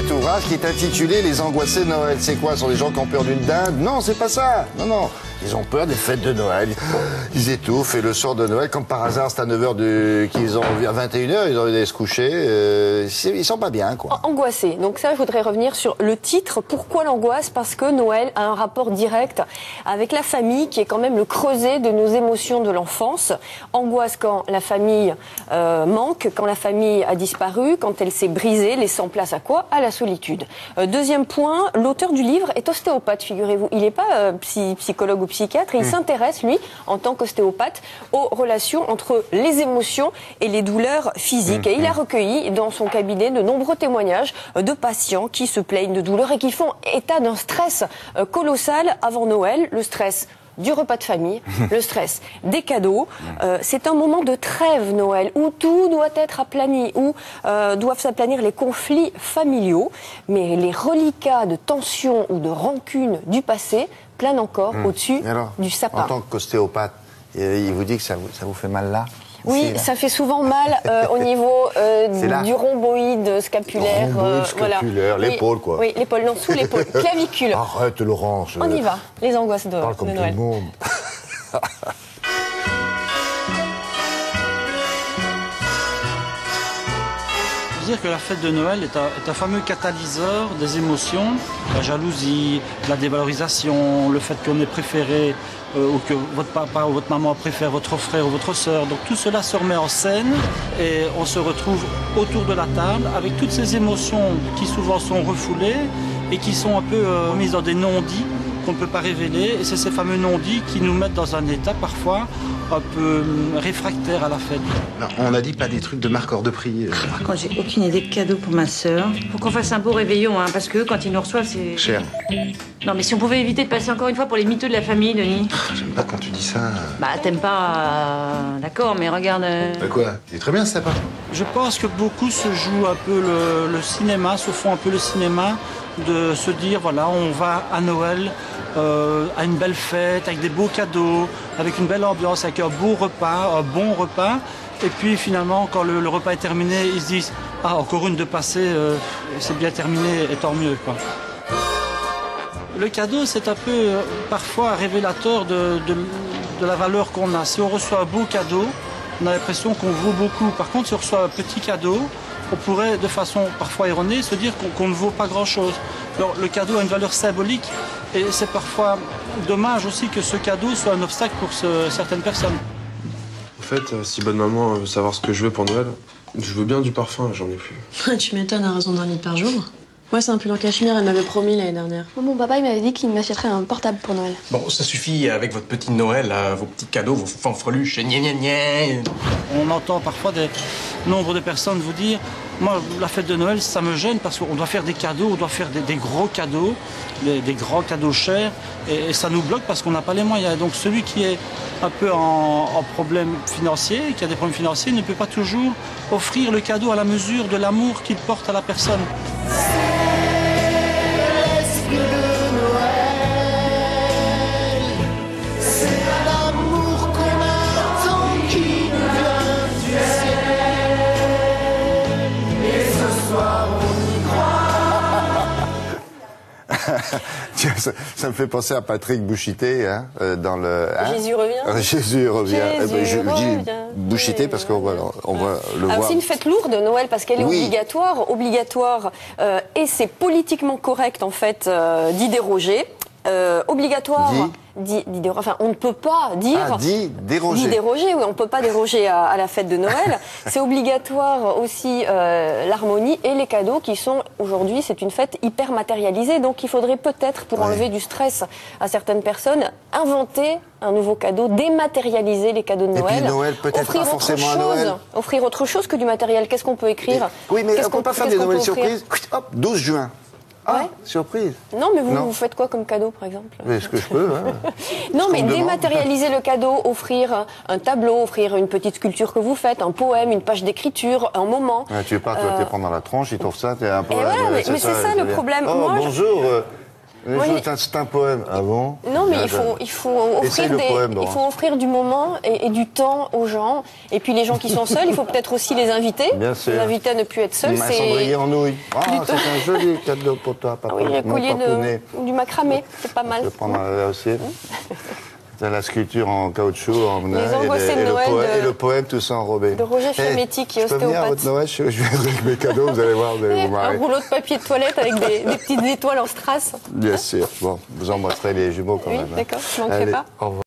cet ouvrage qui est intitulé Les angoissés de Noël. C'est quoi? Ce sont des gens qui ont peur d'une dinde? Non, c'est pas ça. Non, non. Ils ont peur des fêtes de Noël. Ils étouffent et le soir de Noël, comme par hasard, c'est à 9h qu'ils ont à 21h, ils ont envie d'aller se coucher. Ils sont pas bien, quoi. Angoissés. Donc ça, je voudrais revenir sur le titre. Pourquoi l'angoisse? Parce que Noël a un rapport direct avec la famille, qui est quand même le creuset de nos émotions de l'enfance. Angoisse quand la famille manque, quand la famille a disparu, quand elle s'est brisée, laissant place à quoi? À la solitude. Deuxième point, l'auteur du livre est ostéopathe, figurez-vous. Il n'est pas psychologue ou psychiatre, et il s'intéresse, lui, en tant qu'ostéopathe, aux relations entre les émotions et les douleurs physiques. Et il a recueilli dans son cabinet de nombreux témoignages de patients qui se plaignent de douleurs et qui font état d'un stress colossal avant Noël, le stress du repas de famille, le stress des cadeaux. C'est un moment de trêve, Noël, où tout doit être aplani, où doivent s'aplanir les conflits familiaux, mais les reliquats de tension ou de rancune du passé planent encore au-dessus du sapin. En tant qu'ostéopathe, il vous dit que ça vous fait mal là? Oui, ça fait souvent mal au niveau du rhomboïde scapulaire. Scapulaire, l'épaule, quoi. Oui, l'épaule, non, sous l'épaule, clavicule. Arrête, Laurence. On y va, les angoisses de parle comme Noël. tout le monde. Dire que la fête de Noël est un fameux catalyseur des émotions, la jalousie, la dévalorisation, le fait qu'on ait préféré ou que votre papa ou votre maman préfère votre frère ou votre sœur. Donc tout cela se remet en scène et on se retrouve autour de la table avec toutes ces émotions qui souvent sont refoulées et qui sont un peu mises dans des non-dits qu'on ne peut pas révéler. Et c'est ces fameux non-dits qui nous mettent dans un état parfois un peu réfractaire à la fête. Non, on a dit pas des trucs de marqueur de prix. Par contre, j'ai aucune idée de cadeau pour ma sœur. Faut qu'on fasse un beau réveillon, hein, parce que quand ils nous reçoivent, c'est... Cher. Non, mais si on pouvait éviter de passer encore une fois pour les miteux de la famille, Denis. J'aime pas quand tu dis ça. Bah, t'aimes pas... D'accord, mais regarde... Bah quoi? Il est très bien ce sapin. Je pense que beaucoup se jouent un peu le cinéma, se font un peu le cinéma de se dire, voilà, on va à Noël à une belle fête, avec des beaux cadeaux, avec une belle ambiance, avec un beau repas, un bon repas. Et puis finalement, quand le repas est terminé, ils se disent « Ah, encore une de passée, c'est bien terminé, et tant mieux. » quoi. Le cadeau, c'est un peu parfois révélateur de la valeur qu'on a. Si on reçoit un beau cadeau, on a l'impression qu'on vaut beaucoup. Par contre, si on reçoit un petit cadeau, on pourrait, de façon parfois erronée, se dire qu'on ne vaut pas grand-chose. Alors, le cadeau a une valeur symbolique et c'est parfois dommage aussi que ce cadeau soit un obstacle pour certaines personnes. En fait, si bonne maman veut savoir ce que je veux pour Noël, je veux bien du parfum, j'en ai plus. Tu m'étonnes, à raison d'1 litre par jour. Moi, c'est un pull en cachemire, elle m'avait promis l'année dernière. Mon papa, il m'avait dit qu'il m'achèterait un portable pour Noël. Bon, ça suffit avec votre petit Noël, là, vos petits cadeaux, vos fanfreluches, gna gna gna. On entend parfois nombre de personnes vous dire « Moi, la fête de Noël, ça me gêne parce qu'on doit faire des cadeaux, on doit faire des gros cadeaux, des grands cadeaux chers, et ça nous bloque parce qu'on n'a pas les moyens. » Donc celui qui est un peu en problème financier, qui a des problèmes financiers, ne peut pas toujours offrir le cadeau à la mesure de l'amour qu'il porte à la personne. Ça me fait penser à Patrick Bouchité, hein, dans le... Hein? Jésus revient. Jésus revient. Jésus je dis Bouchité parce qu'on voit le voir. C'est une fête lourde, Noël, parce qu'elle est obligatoire, et c'est politiquement correct, en fait, d'y déroger. Obligatoire... Enfin, on ne peut pas dire... déroger. Déroger, oui, on ne peut pas déroger à la fête de Noël. C'est obligatoire aussi l'harmonie et les cadeaux qui sont, aujourd'hui, c'est une fête hyper matérialisée. Donc il faudrait peut-être, pour enlever du stress à certaines personnes, inventer un nouveau cadeau, dématérialiser les cadeaux de Noël. Et puis Noël, peut-être pas forcément à Noël. Offrir autre chose que du matériel. Qu'est-ce qu'on peut écrire? Oui, mais on ne peut pas faire des Noëls surprises. Hop, 12 juin. Ah, ouais. Surprise. Non, mais vous faites quoi comme cadeau, par exemple? Mais ce que je peux, hein. Non, mais dématérialiser le cadeau, offrir un tableau, offrir une petite sculpture que vous faites, un poème, une page d'écriture, un moment. Tu veux pas te prendre dans la tronche, ils trouvent ça, t'es un peu... Mais c'est ça le problème. Oh, moi, bonjour. C'est un poème. Ah bon? Non, mais il faut offrir du moment et du temps aux gens. Et puis les gens qui sont seuls, il faut peut-être aussi les inviter. Bien sûr. Les inviter à ne plus être seuls. Un cendrier en nouilles. Ah, c'est un joli cadeau pour toi, papa. Oui, un collier du macramé, c'est pas mal. Je vais prendre un aussi. C'est la sculpture en caoutchouc, Les angoissés de Noël et le poème tout ça enrobé. De Roger Fiametti, qui est ostéopathe. Je peux venir à votre Noël, je viens avec mes cadeaux, vous allez voir, vous allez vous marrer. Un rouleau de papier de toilette avec des petites étoiles en strass. Bien sûr. Bon, vous embrasserez les jumeaux quand même. Oui, d'accord, je manquerai pas. Au revoir.